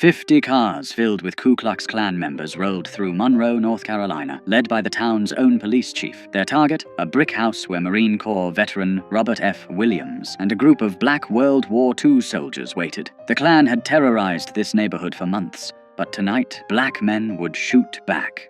50 cars filled with Ku Klux Klan members rolled through Monroe, North Carolina, led by the town's own police chief. Their target, a brick house where Marine Corps veteran Robert F. Williams and a group of black World War II soldiers waited. The Klan had terrorized this neighborhood for months, but tonight, black men would shoot back.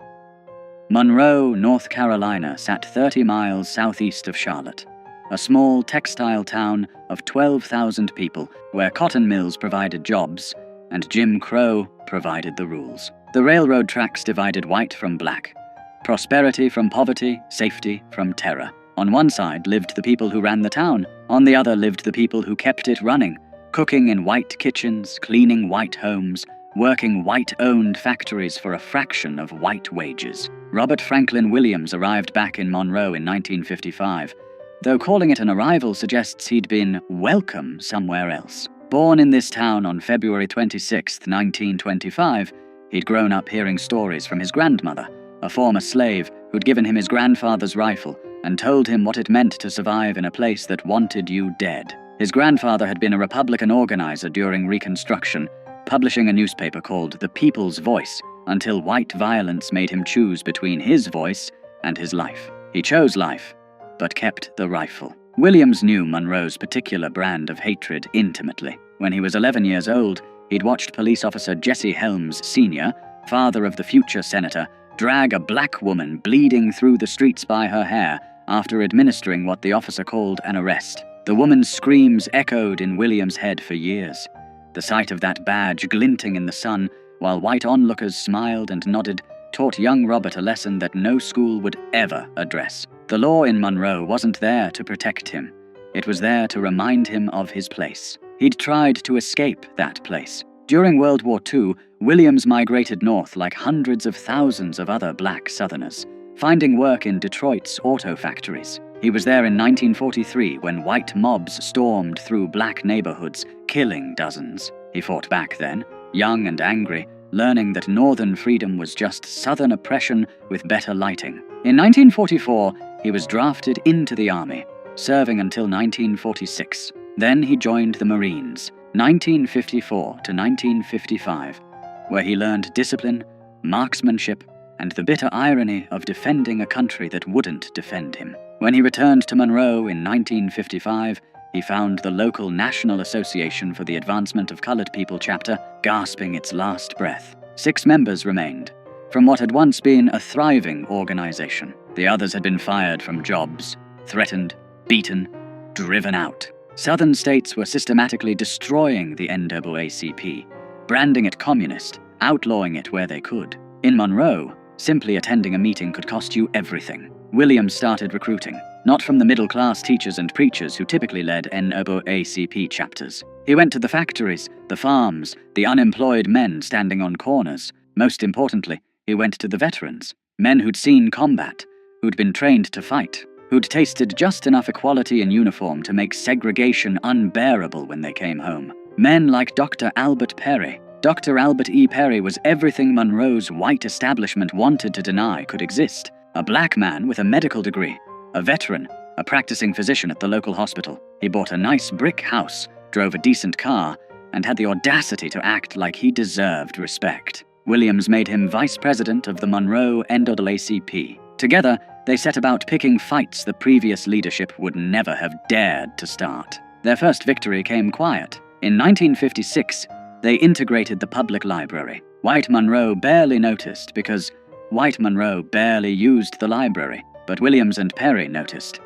Monroe, North Carolina sat 30 miles southeast of Charlotte, a small textile town of 12,000 people where cotton mills provided jobs and Jim Crow provided the rules. The railroad tracks divided white from black, prosperity from poverty, safety from terror. On one side lived the people who ran the town, on the other lived the people who kept it running, cooking in white kitchens, cleaning white homes, working white-owned factories for a fraction of white wages. Robert Franklin Williams arrived back in Monroe in 1955, though calling it an arrival suggests he'd been welcome somewhere else. Born in this town on February 26, 1925, he'd grown up hearing stories from his grandmother, a former slave who'd given him his grandfather's rifle and told him what it meant to survive in a place that wanted you dead. His grandfather had been a Republican organizer during Reconstruction, publishing a newspaper called The People's Voice, until white violence made him choose between his voice and his life. He chose life, but kept the rifle. Williams knew Monroe's particular brand of hatred intimately. When he was 11 years old, he'd watched police officer Jesse Helms Sr., father of the future senator, drag a black woman bleeding through the streets by her hair after administering what the officer called an arrest. The woman's screams echoed in Williams' head for years. The sight of that badge glinting in the sun, while white onlookers smiled and nodded, taught young Robert a lesson that no school would ever address. The law in Monroe wasn't there to protect him. It was there to remind him of his place. He'd tried to escape that place. During World War II, Williams migrated north like hundreds of thousands of other black Southerners, finding work in Detroit's auto factories. He was there in 1943 when white mobs stormed through black neighborhoods, killing dozens. He fought back then, young and angry, learning that Northern freedom was just Southern oppression with better lighting. In 1944, he was drafted into the Army, serving until 1946. Then he joined the Marines, 1954 to 1955, where he learned discipline, marksmanship, and the bitter irony of defending a country that wouldn't defend him. When he returned to Monroe in 1955, he found the local National Association for the Advancement of Colored People chapter gasping its last breath. 6 members remained, from what had once been a thriving organization. The others had been fired from jobs, threatened, beaten, driven out. Southern states were systematically destroying the NAACP, branding it communist, outlawing it where they could. In Monroe, simply attending a meeting could cost you everything. Williams started recruiting, not from the middle-class teachers and preachers who typically led NAACP chapters. He went to the factories, the farms, the unemployed men standing on corners. Most importantly, he went to the veterans, men who'd seen combat, who'd been trained to fight, who'd tasted just enough equality in uniform to make segregation unbearable when they came home. Men like Dr. Albert Perry. Dr. Albert E. Perry was everything Monroe's white establishment wanted to deny could exist. A black man with a medical degree, a veteran, a practicing physician at the local hospital. He bought a nice brick house, drove a decent car, and had the audacity to act like he deserved respect. Williams made him vice president of the Monroe NAACP. Together, they set about picking fights the previous leadership would never have dared to start. Their first victory came quiet. In 1956, they integrated the public library. White Monroe barely noticed because white Monroe barely used the library, but Williams and Perry noticed.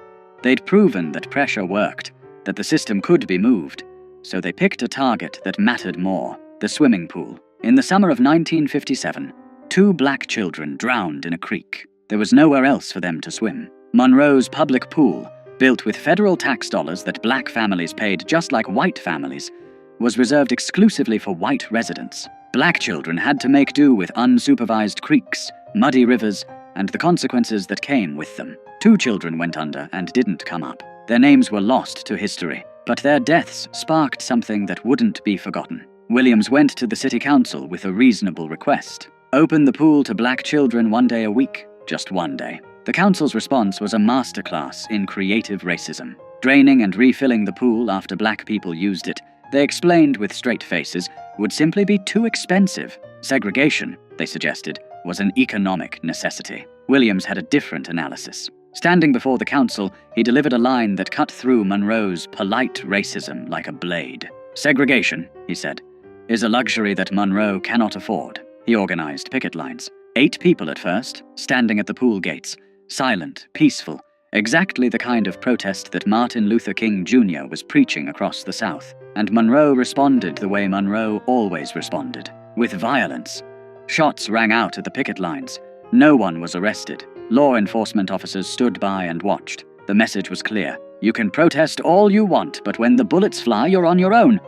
They'd proven that pressure worked, that the system could be moved, so they picked a target that mattered more, the swimming pool. In the summer of 1957, 2 black children drowned in a creek. There was nowhere else for them to swim. Monroe's public pool, built with federal tax dollars that black families paid just like white families, was reserved exclusively for white residents. Black children had to make do with unsupervised creeks, muddy rivers, and the consequences that came with them. 2 children went under and didn't come up. Their names were lost to history, but their deaths sparked something that wouldn't be forgotten. Williams went to the city council with a reasonable request. Open the pool to black children 1 day a week, just 1 day. The council's response was a masterclass in creative racism. Draining and refilling the pool after black people used it, they explained with straight faces would simply be too expensive. Segregation, they suggested, was an economic necessity. Williams had a different analysis. Standing before the council, he delivered a line that cut through Monroe's polite racism like a blade. "Segregation," he said, "is a luxury that Monroe cannot afford." He organized picket lines. 8 people at first, standing at the pool gates, silent, peaceful, exactly the kind of protest that Martin Luther King Jr. was preaching across the South. And Monroe responded the way Monroe always responded, with violence. Shots rang out at the picket lines. No one was arrested. Law enforcement officers stood by and watched. The message was clear. You can protest all you want, but when the bullets fly, you're on your own.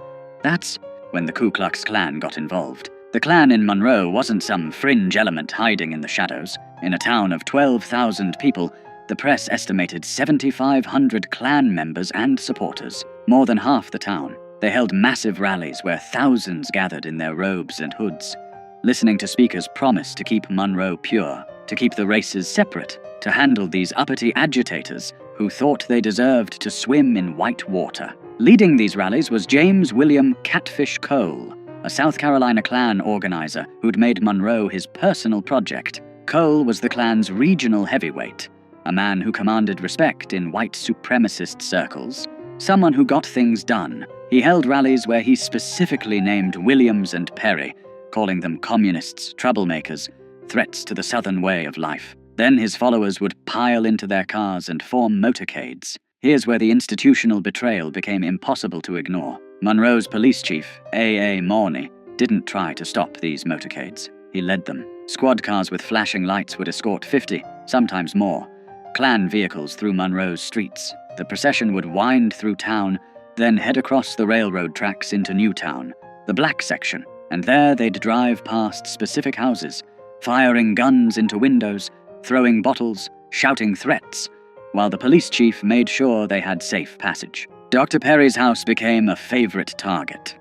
That's when the Ku Klux Klan got involved. The Klan in Monroe wasn't some fringe element hiding in the shadows. In a town of 12,000 people, the press estimated 7,500 Klan members and supporters, more than half the town. They held massive rallies where thousands gathered in their robes and hoods, listening to speakers promise to keep Monroe pure, to keep the races separate, to handle these uppity agitators who thought they deserved to swim in white water. Leading these rallies was James William Catfish Cole, a South Carolina Klan organizer who'd made Monroe his personal project. Cole was the Klan's regional heavyweight, a man who commanded respect in white supremacist circles, someone who got things done. He held rallies where he specifically named Williams and Perry, calling them communists, troublemakers, threats to the Southern way of life. Then his followers would pile into their cars and form motorcades. Here's where the institutional betrayal became impossible to ignore. Monroe's police chief, A.A. Morney, didn't try to stop these motorcades. He led them. Squad cars with flashing lights would escort 50, sometimes more, Klan vehicles through Monroe's streets. The procession would wind through town, then head across the railroad tracks into Newtown, the black section, and there they'd drive past specific houses, firing guns into windows, throwing bottles, shouting threats, while the police chief made sure they had safe passage. Dr. Perry's house became a favorite target.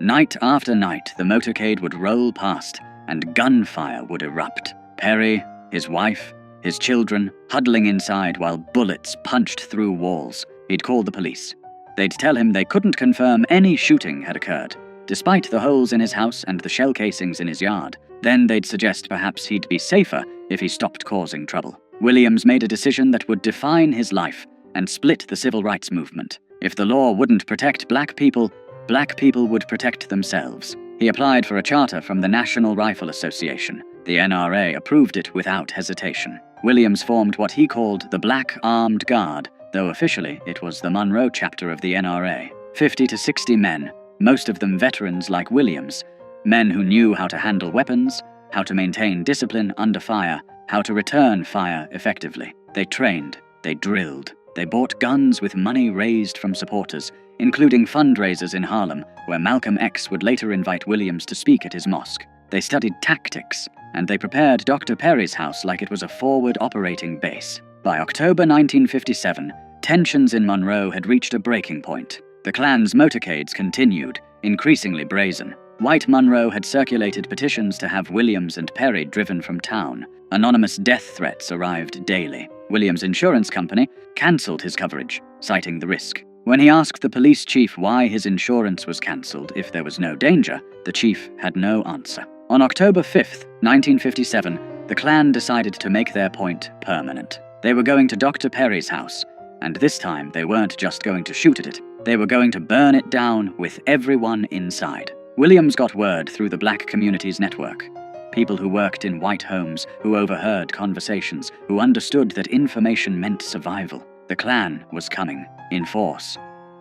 Night after night, the motorcade would roll past, and gunfire would erupt. Perry, his wife, his children, huddling inside while bullets punched through walls. He'd call the police. They'd tell him they couldn't confirm any shooting had occurred, despite the holes in his house and the shell casings in his yard. Then they'd suggest perhaps he'd be safer if he stopped causing trouble. Williams made a decision that would define his life and split the civil rights movement. If the law wouldn't protect black people would protect themselves. He applied for a charter from the National Rifle Association. The NRA approved it without hesitation. Williams formed what he called the Black Armed Guard, though officially it was the Monroe chapter of the NRA. 50 to 60 men, most of them veterans like Williams, men who knew how to handle weapons, how to maintain discipline under fire, how to return fire effectively. They trained, they drilled, they bought guns with money raised from supporters, including fundraisers in Harlem, where Malcolm X would later invite Williams to speak at his mosque. They studied tactics, and they prepared Dr. Perry's house like it was a forward operating base. By October 1957, tensions in Monroe had reached a breaking point. The Klan's motorcades continued, increasingly brazen. White Monroe had circulated petitions to have Williams and Perry driven from town. Anonymous death threats arrived daily. Williams' insurance company cancelled his coverage, citing the risk. When he asked the police chief why his insurance was cancelled if there was no danger, the chief had no answer. On October 5th, 1957, the Klan decided to make their point permanent. They were going to Dr. Perry's house, and this time they weren't just going to shoot at it. They were going to burn it down with everyone inside. Williams got word through the Black Communities Network. People who worked in white homes, who overheard conversations, who understood that information meant survival. The Klan was coming, in force.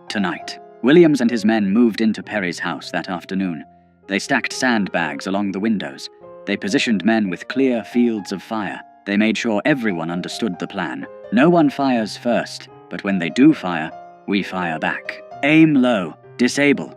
Tonight. Williams and his men moved into Perry's house that afternoon. They stacked sandbags along the windows. They positioned men with clear fields of fire. They made sure everyone understood the plan. No one fires first, but when they do fire, we fire back. Aim low. Disable.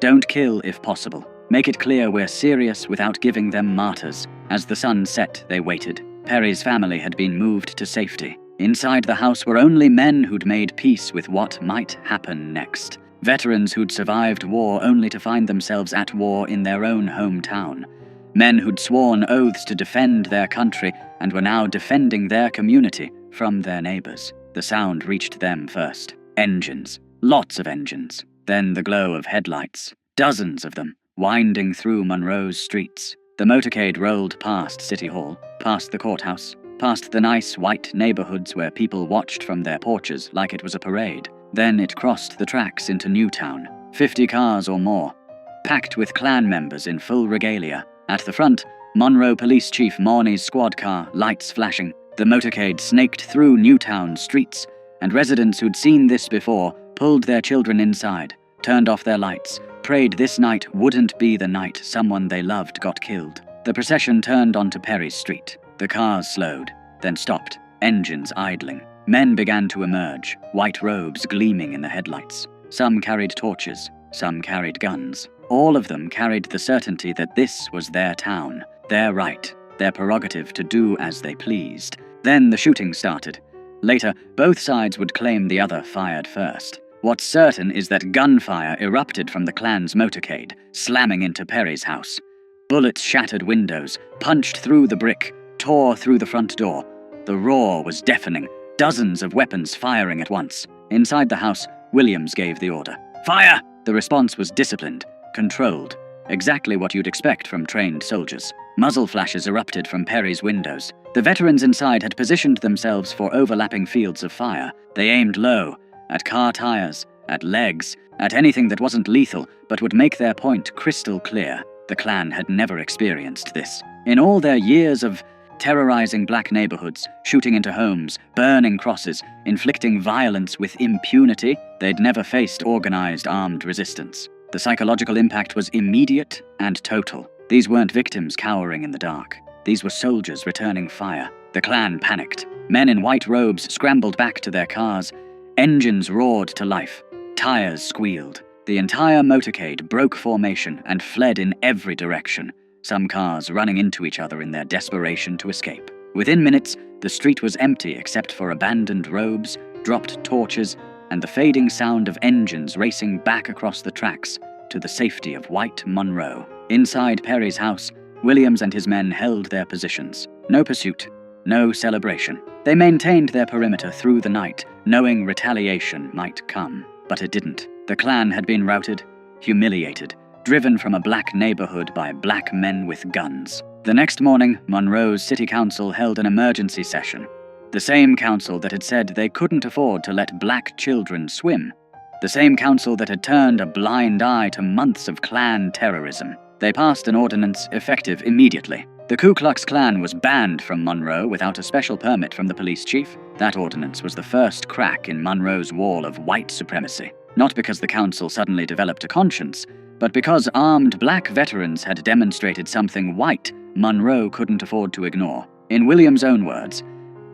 Don't kill if possible. Make it clear we're serious without giving them martyrs. As the sun set, they waited. Perry's family had been moved to safety. Inside the house were only men who'd made peace with what might happen next. Veterans who'd survived war only to find themselves at war in their own hometown. Men who'd sworn oaths to defend their country and were now defending their community from their neighbors. The sound reached them first. Engines. Lots of engines. Then the glow of headlights. Dozens of them. winding through Monroe's streets. The motorcade rolled past City Hall, past the courthouse, past the nice white neighborhoods where people watched from their porches like it was a parade. Then it crossed the tracks into Newtown, 50 cars or more, packed with Klan members in full regalia. At the front, Monroe Police Chief Morney's squad car, lights flashing. The motorcade snaked through Newtown streets, and residents who'd seen this before pulled their children inside, turned off their lights, prayed this night wouldn't be the night someone they loved got killed. The procession turned onto Perry Street. The cars slowed, then stopped, engines idling. Men began to emerge, white robes gleaming in the headlights. Some carried torches, some carried guns. All of them carried the certainty that this was their town, their right, their prerogative to do as they pleased. Then the shooting started. Later, both sides would claim the other fired first. What's certain is that gunfire erupted from the Klan's motorcade, slamming into Perry's house. Bullets shattered windows, punched through the brick, tore through the front door. The roar was deafening, dozens of weapons firing at once. Inside the house, Williams gave the order. Fire! The response was disciplined, controlled, exactly what you'd expect from trained soldiers. Muzzle flashes erupted from Perry's windows. The veterans inside had positioned themselves for overlapping fields of fire. They aimed low, at car tires, at legs, at anything that wasn't lethal but would make their point crystal clear. The Klan had never experienced this. In all their years of terrorizing black neighborhoods, shooting into homes, burning crosses, inflicting violence with impunity, they'd never faced organized armed resistance. The psychological impact was immediate and total. These weren't victims cowering in the dark. These were soldiers returning fire. The Klan panicked. Men in white robes scrambled back to their cars. Engines roared to life. Tires squealed. The entire motorcade broke formation and fled in every direction, some cars running into each other in their desperation to escape. Within minutes, the street was empty except for abandoned robes, dropped torches, and the fading sound of engines racing back across the tracks to the safety of white Monroe. Inside Perry's house, Williams and his men held their positions. No pursuit, no celebration. They maintained their perimeter through the night, knowing retaliation might come. But it didn't. The Klan had been routed, humiliated, driven from a black neighborhood by black men with guns. The next morning, Monroe's city council held an emergency session. The same council that had said they couldn't afford to let black children swim. The same council that had turned a blind eye to months of Klan terrorism. They passed an ordinance effective immediately. The Ku Klux Klan was banned from Monroe without a special permit from the police chief. That ordinance was the first crack in Monroe's wall of white supremacy. Not because the council suddenly developed a conscience, but because armed black veterans had demonstrated something white Monroe couldn't afford to ignore. In Williams' own words,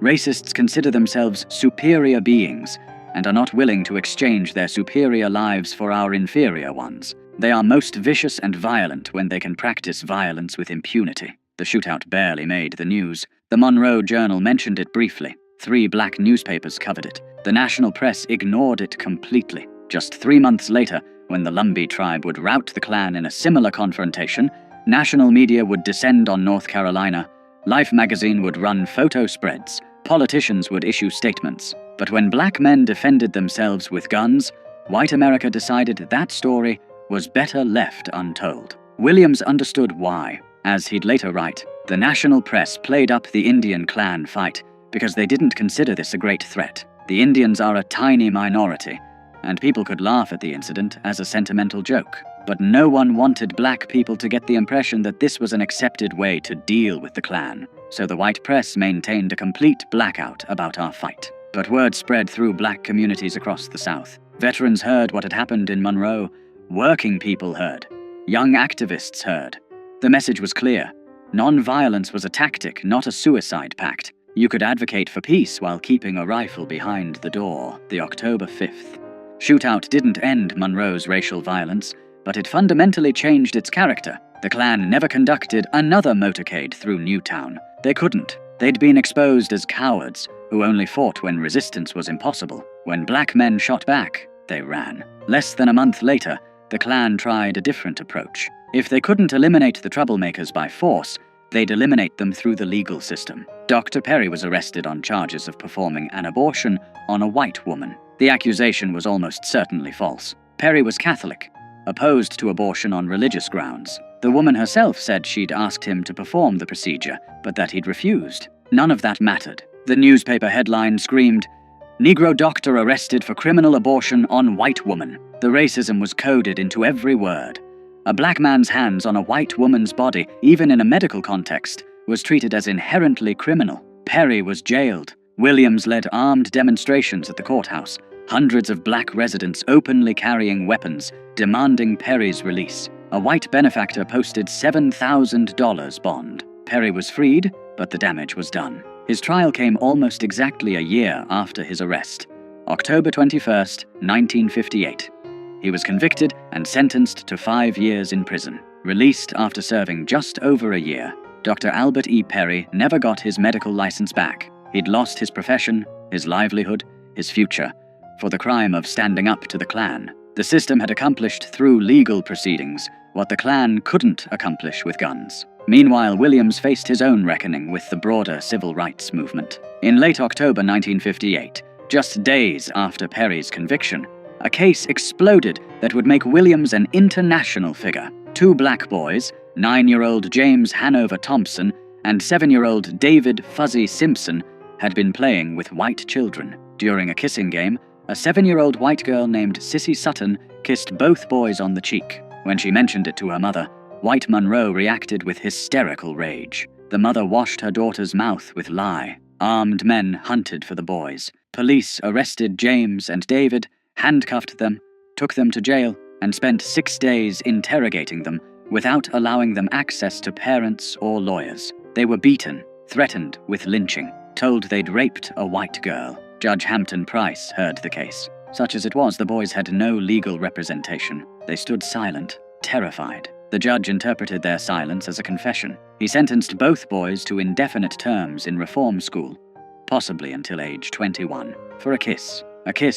racists consider themselves superior beings and are not willing to exchange their superior lives for our inferior ones. They are most vicious and violent when they can practice violence with impunity. The shootout barely made the news. The Monroe Journal mentioned it briefly. 3 black newspapers covered it. The national press ignored it completely. Just 3 months later, when the Lumbee tribe would rout the Klan in a similar confrontation, national media would descend on North Carolina, Life magazine would run photo spreads, politicians would issue statements. But when black men defended themselves with guns, white America decided that story was better left untold. Williams understood why. As he'd later write, the national press played up the Indian Klan fight because they didn't consider this a great threat. The Indians are a tiny minority, and people could laugh at the incident as a sentimental joke. But no one wanted black people to get the impression that this was an accepted way to deal with the Klan, so the white press maintained a complete blackout about our fight. But word spread through black communities across the South. Veterans heard what had happened in Monroe. Working people heard. Young activists heard. The message was clear. Nonviolence was a tactic, not a suicide pact. You could advocate for peace while keeping a rifle behind the door. The October 5th. Shootout didn't end Monroe's racial violence, but it fundamentally changed its character. The Klan never conducted another motorcade through Newtown. They couldn't. They'd been exposed as cowards who only fought when resistance was impossible. When black men shot back, they ran. Less than a month later, the Klan tried a different approach. If they couldn't eliminate the troublemakers by force, they'd eliminate them through the legal system. Dr. Perry was arrested on charges of performing an abortion on a white woman. The accusation was almost certainly false. Perry was Catholic, opposed to abortion on religious grounds. The woman herself said she'd asked him to perform the procedure, but that he'd refused. None of that mattered. The newspaper headline screamed, "Negro doctor arrested for criminal abortion on white woman." The racism was coded into every word. A black man's hands on a white woman's body, even in a medical context, was treated as inherently criminal. Perry was jailed. Williams led armed demonstrations at the courthouse, hundreds of black residents openly carrying weapons, demanding Perry's release. A white benefactor posted $7,000 bond. Perry was freed, but the damage was done. His trial came almost exactly a year after his arrest, October 21st, 1958. He was convicted and sentenced to 5 years in prison. Released after serving just over a year, Dr. Albert E. Perry never got his medical license back. He'd lost his profession, his livelihood, his future, for the crime of standing up to the Klan. The system had accomplished through legal proceedings what the Klan couldn't accomplish with guns. Meanwhile, Williams faced his own reckoning with the broader civil rights movement. In late October 1958, just days after Perry's conviction, a case exploded that would make Williams an international figure. 2 black boys, 9-year-old James Hanover Thompson and 7-year-old David Fuzzy Simpson, had been playing with white children. During a kissing game, a 7-year-old white girl named Sissy Sutton kissed both boys on the cheek. When she mentioned it to her mother, white Monroe reacted with hysterical rage. The mother washed her daughter's mouth with lye. Armed men hunted for the boys. Police arrested James and David, handcuffed them, took them to jail, and spent 6 days interrogating them without allowing them access to parents or lawyers. They were beaten, threatened with lynching, told they'd raped a white girl. Judge Hampton Price heard the case. Such as it was, the boys had no legal representation. They stood silent, terrified. The judge interpreted their silence as a confession. He sentenced both boys to indefinite terms in reform school, possibly until age 21, for a kiss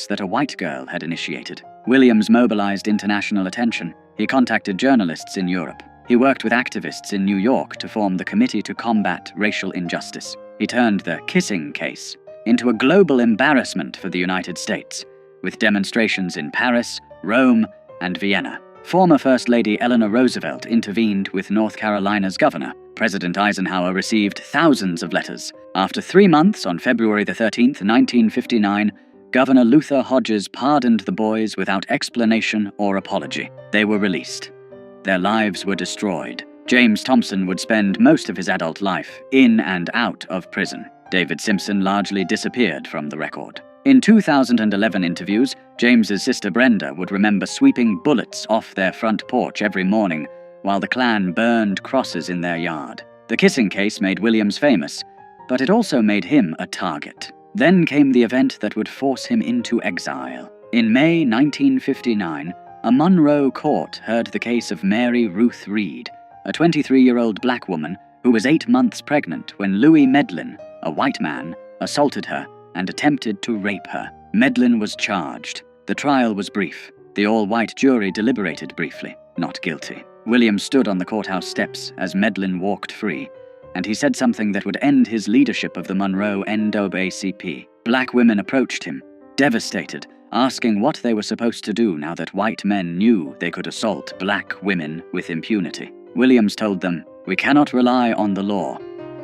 that a white girl had initiated. Williams mobilized international attention. He contacted journalists in Europe. He worked with activists in New York to form the Committee to Combat Racial Injustice. He turned the kissing case into a global embarrassment for the United States, with demonstrations in Paris, Rome, and Vienna. Former First Lady Eleanor Roosevelt intervened with North Carolina's governor. President Eisenhower received thousands of letters. After 3 months, on February 13th, 1959, Governor Luther Hodges pardoned the boys without explanation or apology. They were released. Their lives were destroyed. James Thompson would spend most of his adult life in and out of prison. David Simpson largely disappeared from the record. In 2011 interviews, James's sister Brenda would remember sweeping bullets off their front porch every morning while the Klan burned crosses in their yard. The kissing case made Williams famous, but it also made him a target. Then came the event that would force him into exile. In May 1959, a Monroe court heard the case of Mary Ruth Reed, a 23-year-old black woman who was 8 months pregnant when Louis Medlin, a white man, assaulted her and attempted to rape her. Medlin was charged. The trial was brief. The all-white jury deliberated briefly, not guilty. Williams stood on the courthouse steps as Medlin walked free, and he said something that would end his leadership of the Monroe NAACP. Black women approached him, devastated, asking what they were supposed to do now that white men knew they could assault black women with impunity. Williams told them, "We cannot rely on the law.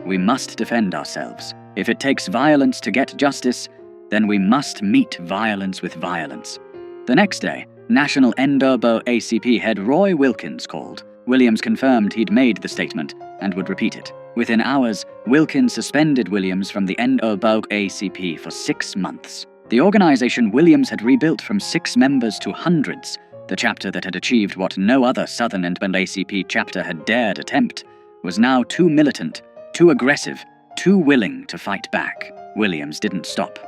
We must defend ourselves. If it takes violence to get justice, then we must meet violence with violence." The next day, National NAACP head Roy Wilkins called. Williams confirmed he'd made the statement and would repeat it. Within hours, Wilkins suspended Williams from the NAACP for 6 months. The organization Williams had rebuilt from 6 members to hundreds, the chapter that had achieved what no other Southern NAACP chapter had dared attempt, was now too militant, too aggressive, too willing to fight back. Williams didn't stop.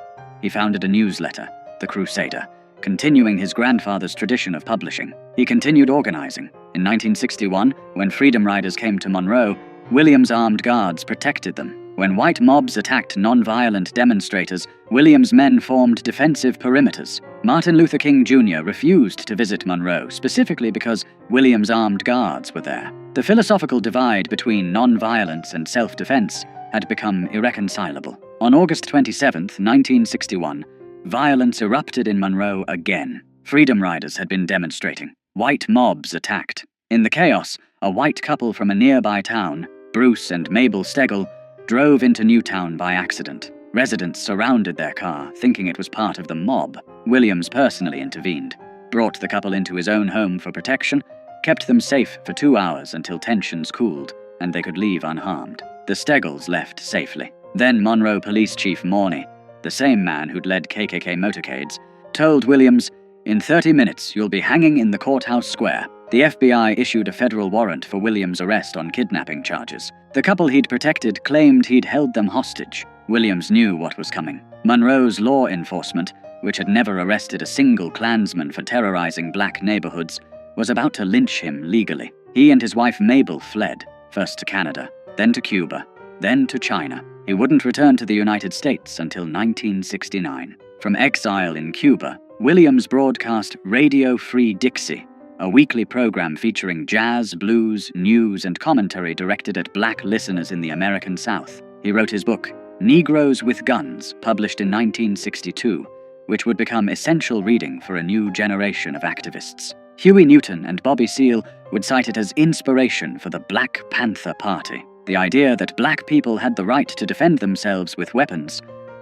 He founded a newsletter, The Crusader, continuing his grandfather's tradition of publishing. He continued organizing. In 1961, when Freedom Riders came to Monroe, Williams' armed guards protected them. When white mobs attacked nonviolent demonstrators, Williams' men formed defensive perimeters. Martin Luther King Jr. refused to visit Monroe, specifically because Williams' armed guards were there. The philosophical divide between nonviolence and self-defense had become irreconcilable. On August 27, 1961, violence erupted in Monroe again. Freedom Riders had been demonstrating. white mobs attacked. In the chaos, a white couple from a nearby town, Bruce and Mabel Stegall, drove into Newtown by accident. Residents surrounded their car, thinking it was part of the mob. Williams personally intervened, brought the couple into his own home for protection, kept them safe for 2 hours until tensions cooled and they could leave unharmed. The Steggalls left safely. Then Monroe Police Chief Morney, the same man who'd led KKK motorcades, told Williams, "In 30 minutes, you'll be hanging in the courthouse square." The FBI issued a federal warrant for Williams' arrest on kidnapping charges. The couple he'd protected claimed he'd held them hostage. Williams knew what was coming. Monroe's law enforcement, which had never arrested a single Klansman for terrorizing black neighborhoods, was about to lynch him legally. He and his wife Mabel fled, first to Canada, then to Cuba, then to China. He wouldn't return to the United States until 1969. From exile in Cuba, Williams broadcast Radio Free Dixie, a weekly program featuring jazz, blues, news, and commentary directed at black listeners in the American South. He wrote his book, Negroes with Guns, published in 1962, which would become essential reading for a new generation of activists. Huey Newton and Bobby Seale would cite it as inspiration for the Black Panther Party, the idea that black people had the right to defend themselves with weapons,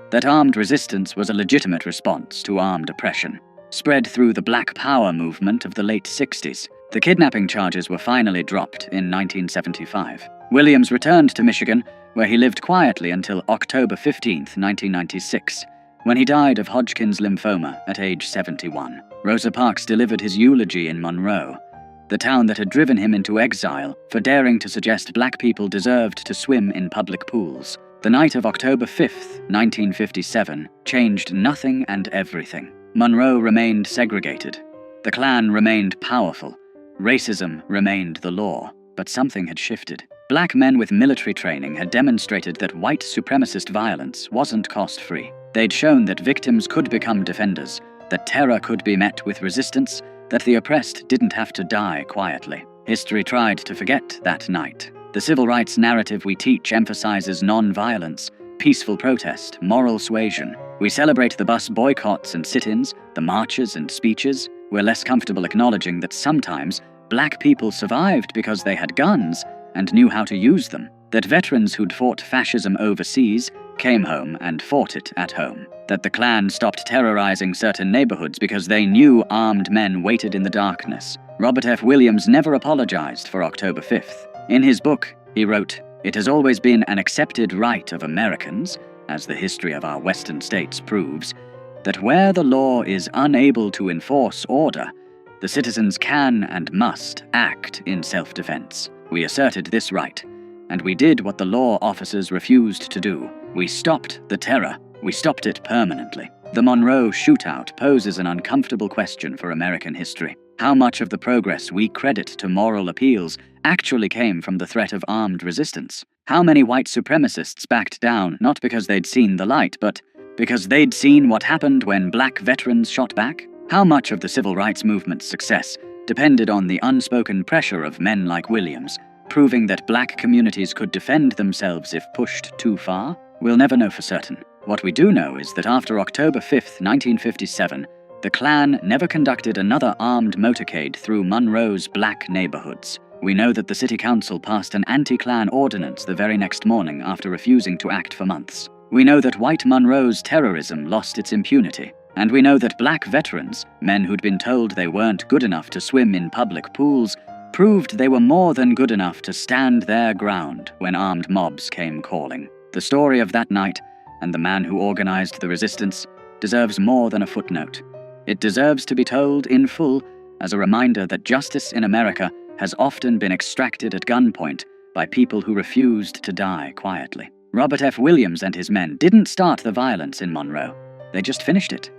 that armed resistance was a legitimate response to armed oppression. Spread through the Black Power movement of the late 60s, the kidnapping charges were finally dropped in 1975. Williams returned to Michigan, where he lived quietly until October 15, 1996, when he died of Hodgkin's lymphoma at age 71. Rosa Parks delivered his eulogy in Monroe, the town that had driven him into exile for daring to suggest black people deserved to swim in public pools. The night of October 5, 1957, changed nothing and everything. Monroe remained segregated. The Klan remained powerful. Racism remained the law. But something had shifted. Black men with military training had demonstrated that white supremacist violence wasn't cost-free. They'd shown that victims could become defenders, that terror could be met with resistance, that the oppressed didn't have to die quietly. History tried to forget that night. The civil rights narrative we teach emphasizes nonviolence, peaceful protest, moral suasion. We celebrate the bus boycotts and sit-ins, the marches and speeches. We're less comfortable acknowledging that sometimes black people survived because they had guns and knew how to use them, that veterans who'd fought fascism overseas came home and fought it at home, that the Klan stopped terrorizing certain neighborhoods because they knew armed men waited in the darkness. Robert F. Williams never apologized for October 5th. In his book, he wrote, "It has always been an accepted right of Americans, as the history of our Western states proves, that where the law is unable to enforce order, the citizens can and must act in self-defense. We asserted this right, and we did what the law officers refused to do. We stopped the terror. We stopped it permanently." The Monroe shootout poses an uncomfortable question for American history. How much of the progress we credit to moral appeals actually came from the threat of armed resistance? How many white supremacists backed down not because they'd seen the light, but because they'd seen what happened when black veterans shot back? How much of the civil rights movement's success depended on the unspoken pressure of men like Williams, proving that black communities could defend themselves if pushed too far? We'll never know for certain. What we do know is that after October 5th, 1957, the Klan never conducted another armed motorcade through Monroe's black neighborhoods. We know that the city council passed an anti-Klan ordinance the very next morning after refusing to act for months. We know that white Monroe's terrorism lost its impunity. And we know that black veterans, men who'd been told they weren't good enough to swim in public pools, proved they were more than good enough to stand their ground when armed mobs came calling. The story of that night, and the man who organized the resistance, deserves more than a footnote. It deserves to be told in full as a reminder that justice in America has often been extracted at gunpoint by people who refused to die quietly. Robert F. Williams and his men didn't start the violence in Monroe. They just finished it.